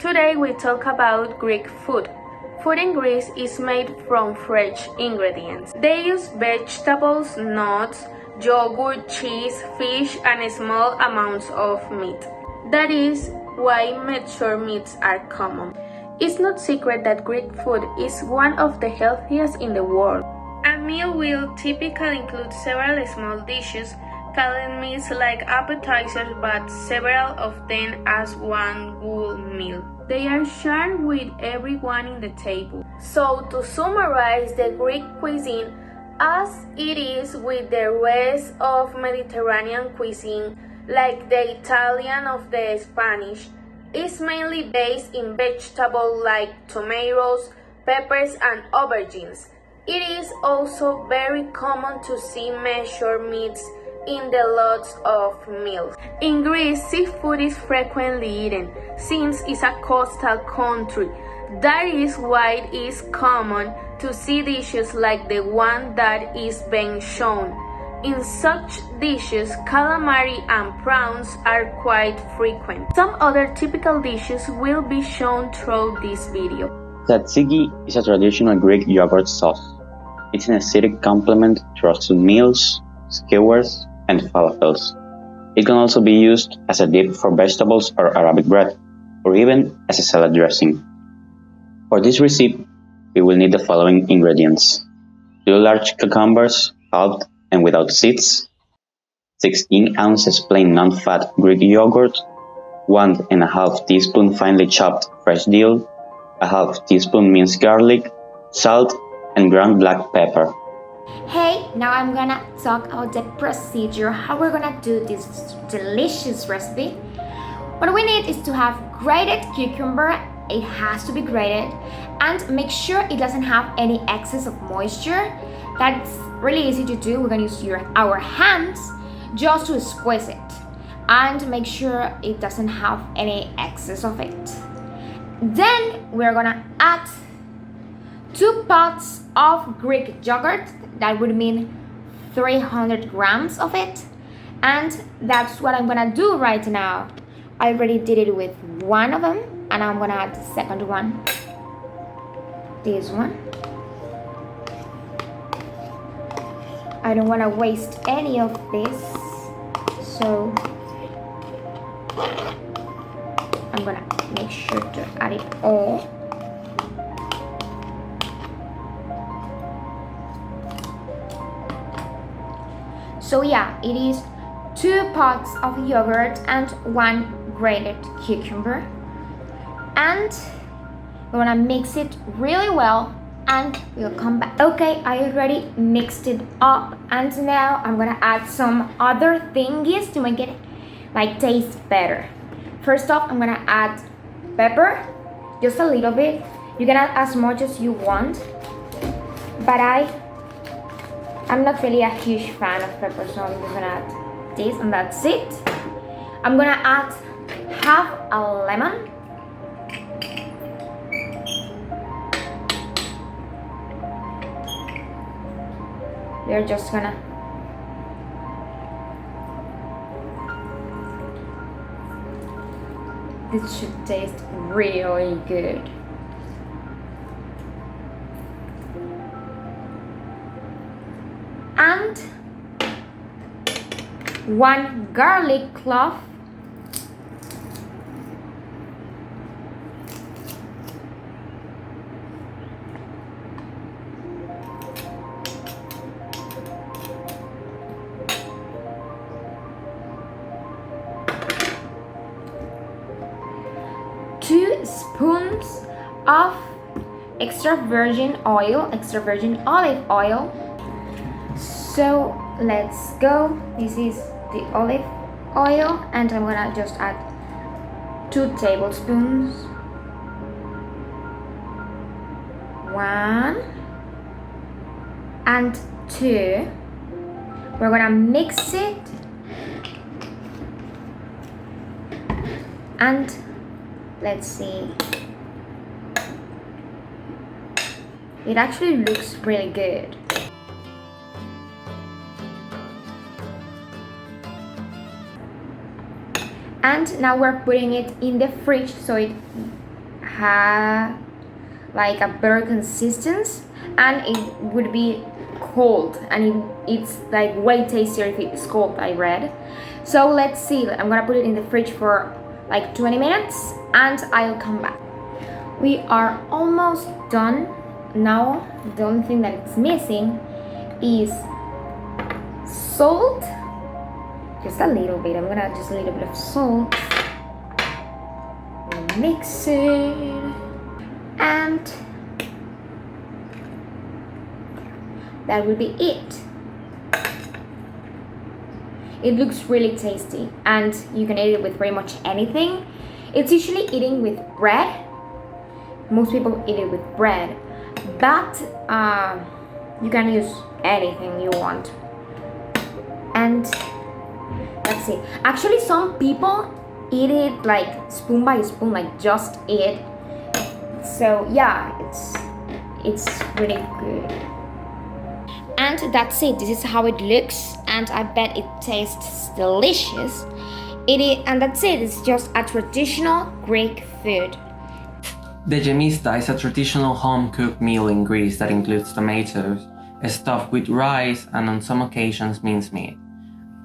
Today we talk about Greek food. Food in Greece is made from fresh ingredients. They use vegetables, nuts, yogurt, cheese, fish, and small amounts of meat. That is why mature meats are common. It's not secret that Greek food is one of the healthiest in the world. A meal will typically include several small dishes, called meals like appetizers, but several of them as one full meal. They are shared with everyone in the table. So to summarize the Greek cuisine, as it is with the rest of Mediterranean cuisine, like the Italian of the Spanish, is mainly based in vegetables like tomatoes, peppers, and aubergines. It is also very common to see measured meats in the lots of meals. In Greece, seafood is frequently eaten, since it's a coastal country. That is why it is common to see dishes like the one that is being shown. In such dishes, calamari and prawns are quite frequent. Some other typical dishes will be shown through this video. Ziggy is a traditional Greek yogurt sauce. It's an acidic complement to roasted meals, skewers, and falafels. It can also be used as a dip for vegetables or Arabic bread, or even as a salad dressing. For this recipe, we will need the following ingredients: 2 large cucumbers, pulped and without seeds, 16 ounces plain non-fat Greek yogurt, 1.5 teaspoon finely chopped fresh dill, a half teaspoon minced garlic, salt, and ground black pepper. Hey, now I'm gonna talk about the procedure, how we're gonna do this delicious recipe. What we need is to have grated cucumber. It has to be grated, and make sure it doesn't have any excess of moisture. That's really easy to do. We're gonna use our hands just to squeeze it, and make sure it doesn't have any excess of it. Then we're gonna add 2 pots of Greek yogurt. That would mean 300 grams of it, and that's what I'm gonna do right now. I already did it with one of them, and I'm gonna add the second one, this one. I don't want to waste any of this, so I'm gonna make sure to add it all. So yeah, it is 2 pots of yogurt and 1 grated cucumber, and we're gonna mix it really well, and we'll come back. Okay, I already mixed it up, and now I'm gonna add some other thingies to make it taste better. First off, I'm gonna add pepper, just a little bit. You can add as much as you want, but I'm not really a huge fan of pepper, so I'm just gonna add this, and that's it. I'm gonna add half a lemon. We're just gonna this should taste really good. And 1 garlic clove, two spoons of extra virgin olive oil. So let's go. This is the olive oil, and I'm gonna just add 2 tablespoons. 1 and 2. We're gonna mix it, and let's see. It actually looks really good. And now we're putting it in the fridge so it have like a better consistency, and it would be cold, and it's like way tastier if it's cold, I read. So let's see, I'm gonna put it in the fridge for like 20 minutes and I'll come back. We are almost done. Now the only thing that it's missing is salt, just a little bit. I'm gonna add just a little bit of salt, mix it, and that will be it. It looks really tasty and you can eat it with pretty much anything. It's usually eating with bread. Most people eat it with bread, but you can use anything you want. And let's see. Actually, some people eat it like spoon by spoon, like just eat. So yeah, it's really good. And that's it. This is how it looks, and I bet it tastes delicious. And that's it. It's just a traditional Greek food. The Jamista is a traditional home-cooked meal in Greece that includes tomatoes, stuffed with rice, and on some occasions mincemeat.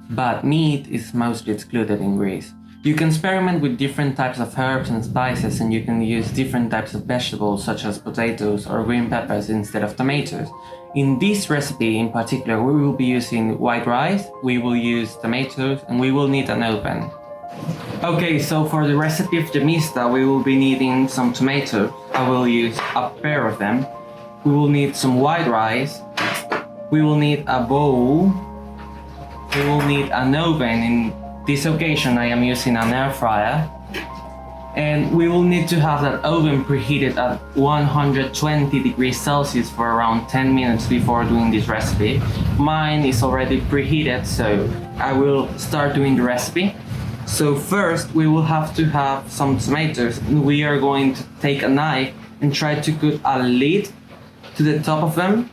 But meat is mostly excluded in Greece. You can experiment with different types of herbs and spices, and you can use different types of vegetables such as potatoes or green peppers instead of tomatoes. In this recipe in particular, we will be using white rice, we will use tomatoes, and we will need an oven. Okay, so for the recipe of the Mista, we will be needing some tomatoes. I will use a pair of them. We will need some white rice. We will need a bowl. We will need an oven. In this occasion, I am using an air fryer. And we will need to have that oven preheated at 120 degrees Celsius for around 10 minutes before doing this recipe. Mine is already preheated, so I will start doing the recipe. So first, we will have to have some tomatoes. We are going to take a knife and try to put a lid to the top of them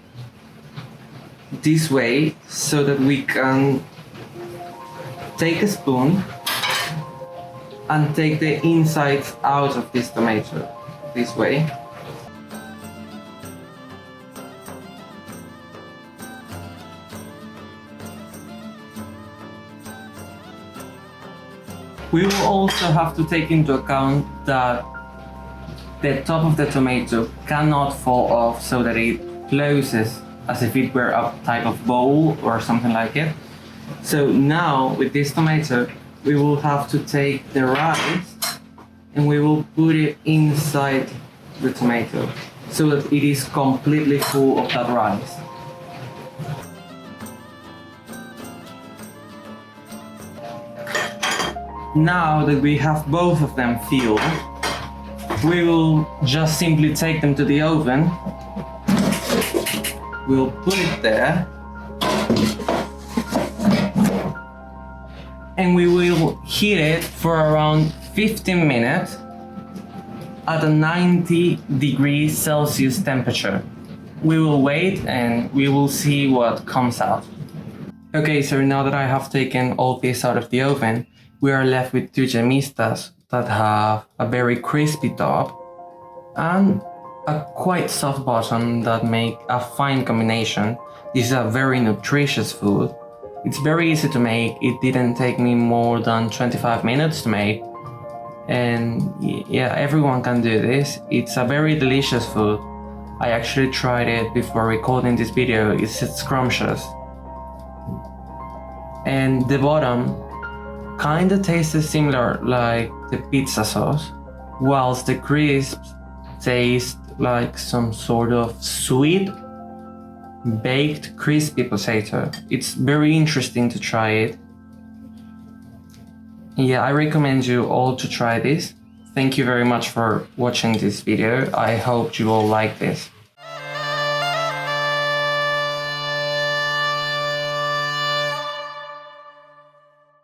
this way, so that we can take a spoon and take the insides out of this tomato this way. We will also have to take into account that the top of the tomato cannot fall off, so that it closes as if it were a type of bowl or something like it. So now with this tomato, we will have to take the rice and we will put it inside the tomato so that it is completely full of that rice. Now that we have both of them filled, we will just simply take them to the oven. We'll put it there. And we will heat it for around 15 minutes at a 90 degrees Celsius temperature. We will wait and we will see what comes out. Okay, so now that I have taken all this out of the oven, we are left with two Jamistas that have a very crispy top and a quite soft bottom that make a fine combination. This is a very nutritious food. It's very easy to make. It didn't take me more than 25 minutes to make. And yeah, everyone can do this. It's a very delicious food. I actually tried it before recording this video. It's scrumptious. And the bottom kinda tastes similar like the pizza sauce, whilst the crisps taste like some sort of sweet baked crispy potato. It's very interesting to try it. Yeah, I recommend you all to try this. Thank you very much for watching this video. I hope you all like this.